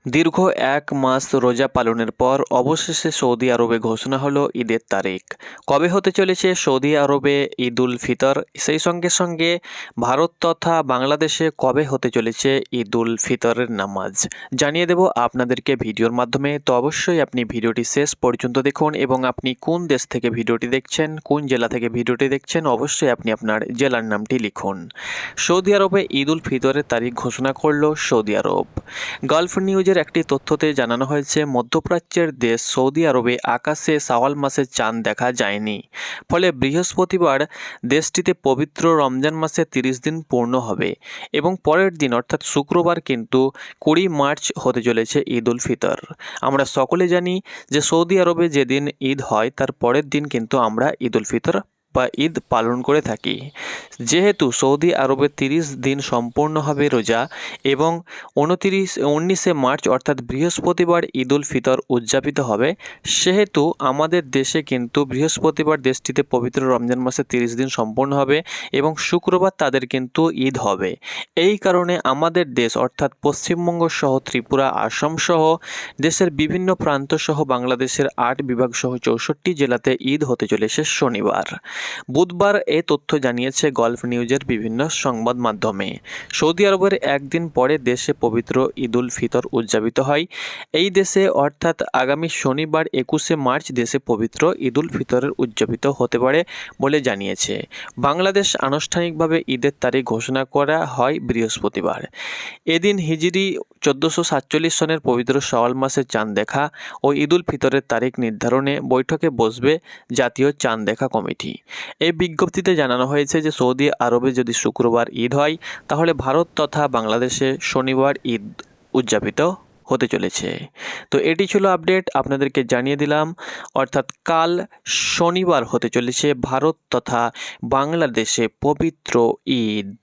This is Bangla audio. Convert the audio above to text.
দীর্ঘ ১ মাস রোজা পালনের পর অবশেষে সৌদি আরবে ঘোষণা হলো ঈদের তারিখ। কবে হতে চলেছে সৌদি আরবে ঈদ উল ফিতর, সেই সঙ্গে সঙ্গে ভারত তথা বাংলাদেশে কবে হতে চলেছে ঈদ উল ফিতরের নামাজ জানিয়ে দেব আপনাদেরকে ভিডিওর মাধ্যমে। তো অবশ্যই আপনি ভিডিওটি শেষ পর্যন্ত দেখুন এবং আপনি কোন দেশ থেকে ভিডিওটি দেখছেন, কোন জেলা থেকে ভিডিওটি দেখছেন, অবশ্যই আপনি আপনার জেলার নামটি লিখুন। সৌদি আরবে ঈদ উল ফিতরের তারিখ ঘোষণা করল সৌদি আরব। গালফ নিউজের একটি তথ্যতে জানানো হয়েছে, মধ্যপ্রাচ্যের দেশ সৌদি আরবে আকাশে শাওয়াল মাসের চাঁদ দেখা যায়নি, ফলে বৃহস্পতিবার দেশটিতে পবিত্র রমজান মাসে 30 দিন পূর্ণ হবে এবং পরের দিন অর্থাৎ শুক্রবার কিন্তু 20 মার্চ হতে চলেছে ঈদ উল ফিতর। আমরা সকলে জানি যে সৌদি আরবে যেদিন ঈদ হয় তার পরের দিন কিন্তু আমরা ঈদ উল ফিতর বা ঈদ পালন করে থাকি। যেহেতু সৌদি আরবে 30 দিন সম্পূর্ণ হবে রোজা এবং 19 মার্চ অর্থাৎ বৃহস্পতিবার ঈদ উল ফিতর উদযাপিত হবে, সেহেতু আমাদের দেশে কিন্তু বৃহস্পতিবার দেশটিতে পবিত্র রমজান মাসে 30 দিন সম্পূর্ণ হবে এবং শুক্রবার তাদের কিন্তু ঈদ হবে। এই কারণে আমাদের দেশ অর্থাৎ পশ্চিমবঙ্গ সহ ত্রিপুরা, আসাম সহ দেশের বিভিন্ন প্রান্ত সহ বাংলাদেশের 8 বিভাগ সহ 64 জেলাতে ঈদ হতে চলেছে শনিবার। বুধবার এ তথ্য জানিয়েছে গালফ নিউজের বিভিন্ন সংবাদ মাধ্যমে। সৌদি আরবের একদিন পরে দেশে পবিত্র ঈদ উল ফিতর উদযাপিত হয়। এই দেশে অর্থাৎ আগামী শনিবার 21 মার্চ দেশে পবিত্র ঈদ উল ফিতরের উদযাপিত হতে পারে বলে জানিয়েছে। বাংলাদেশ আনুষ্ঠানিকভাবে ঈদের তারিখ ঘোষণা করা হয় বৃহস্পতিবার। এদিন হিজরি 1447 সনের পবিত্র শাওয়াল মাসের চাঁদ দেখা ও ঈদ উল ফিতরের তারিখ নির্ধারণে বৈঠকে বসবে জাতীয় চাঁদ দেখা কমিটি। এই বিজ্ঞপ্তিতে জানানো হয়েছে যে সৌদি আরবে যদি শুক্রবার ঈদ হয় তাহলে ভারত তথা বাংলাদেশে শনিবার ঈদ উদযাপিত হতে চলেছে। তো এটি ছিল আপডেট, আপনাদেরকে জানিয়ে দিলাম। অর্থাৎ কাল শনিবার হতে চলেছে ভারত তথা বাংলাদেশে পবিত্র ঈদ।